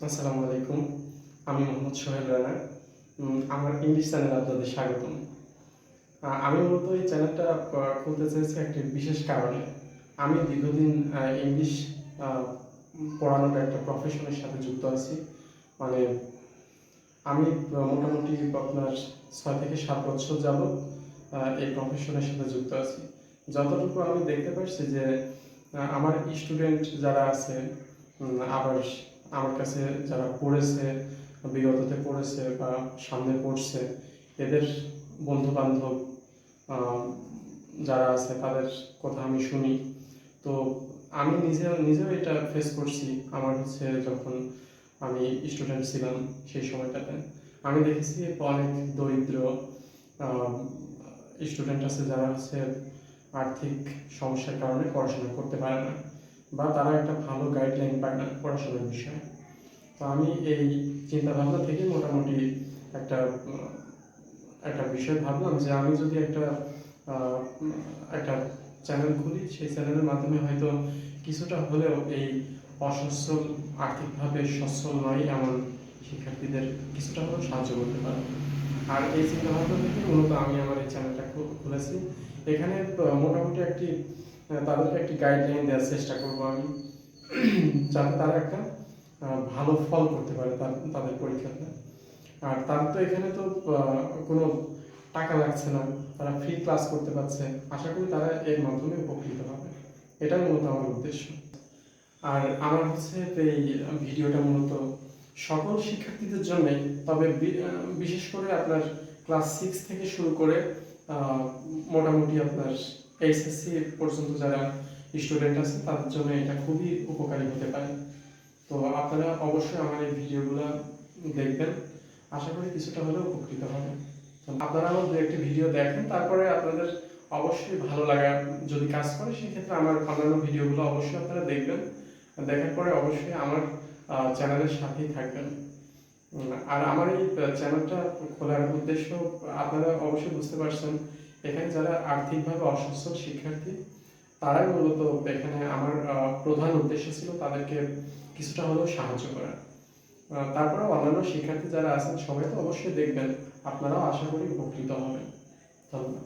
আসসালামু আলাইকুম। আমি মোহাম্মদ সোহেল রানা। আমার ইংলিশ চ্যানেলে আপনাদের স্বাগতম। আমি মূলত এই চ্যানেলটা খুলতে চেয়েছি একটি বিশেষ কারণে। আমি দীর্ঘদিন ইংলিশ আ পড়ানোর একটা প্রফেশনের সাথে যুক্ত আছি। মানে আমি মোটামুটি আপনার ৬ থেকে ৭ বছর যাবৎ এই প্রফেশনের সাথে যুক্ত আছি। যতটুকু আমি দেখতে পারছি যে আমার স্টুডেন্ট যারা আছে, আবার আমার কাছে যারা পড়েছে, বিগততে পড়েছে বা সামনে পড়ছে, এদের বন্ধু-বান্ধব যারা আছে তাদের কথা আমি শুনি। তো আমি নিজেও এটা ফেস করছি। আমার যখন আমি স্টুডেন্ট ছিলাম সেই সময়টাতে আমি দেখেছি অনেক দরিদ্র স্টুডেন্ট আছে যারা আর্থিক সমস্যার কারণে পড়াশোনা করতে পারে না বা তারা একটা ভালো গাইডলাইন পায় না পড়াশোনার বিষয়ে। তো আমি এই চিন্তাভাবনা থেকে মোটামুটি একটা একটা বিষয় ভাবলাম যে আমি যদি একটা চ্যানেল খুলি, সেই চ্যানেলের মাধ্যমে হয়তো কিছুটা হলেও এই অসচ্ছল, আর্থিকভাবে সচ্ছল নয় এমন শিক্ষার্থীদের কিছুটা হলেও সাহায্য করতে পারবো। আর এই চিন্তাভাবনা থেকে মূলত আমি আমার এই চ্যানেলটা খুলেছি। এখানে মোটামুটি তাদেরকে একটি গাইডলাইন দেওয়ার চেষ্টা করবো আমি, যাতে তারা একটা ভালো ফল করতে পারে তাদের পরীক্ষাতে। আর তাদের তো এখানে তো কোনো টাকা লাগছে না, তারা ফ্রি ক্লাস করতে পারছে। আশা করি তারা এর মাধ্যমে উপকৃত হবে। এটাই মূলত আমার উদ্দেশ্য। আর আমার এই ভিডিওটা মূলত সকল শিক্ষার্থীদের জন্যই, তবে বিশেষ করে আপনার ক্লাস 6 থেকে শুরু করে মোটামুটি আপনার এইচএসসি পর্যন্ত যারা স্টুডেন্ট আছে তাদের জন্য এটা খুবই উপকারী হতে পারে। তো আপনারা অবশ্যই আমার এই ভিডিওগুলো দেখবেন, আশা করি কিছুটা হলেও উপকৃত হবেন। আপনারা আমার দু একটি ভিডিও দেখেন, তারপরে আপনাদের অবশ্যই ভালো লাগা যদি কাজ করে সেক্ষেত্রে আমার অন্যান্য ভিডিওগুলো অবশ্যই আপনারা দেখবেন। দেখার পরে অবশ্যই আমার চ্যানেলের সাথেই থাকবেন। আর আমার এই চ্যানেলটা খোলার উদ্দেশ্য আপনারা অবশ্যই বুঝতে পারছেন। এখানে যারা আর্থিকভাবে অসচ্ছল শিক্ষার্থী তারাই মূলত এখানে আমার প্রধান উদ্দেশ্য ছিল তাদেরকে কিছুটা হলেও সাহায্য করা। তারপরেও অন্যান্য শিক্ষার্থী যারা আছেন সবাই তো অবশ্যই দেখবেন, আপনারাও আশা করি উপকৃত হবেন। ধন্যবাদ।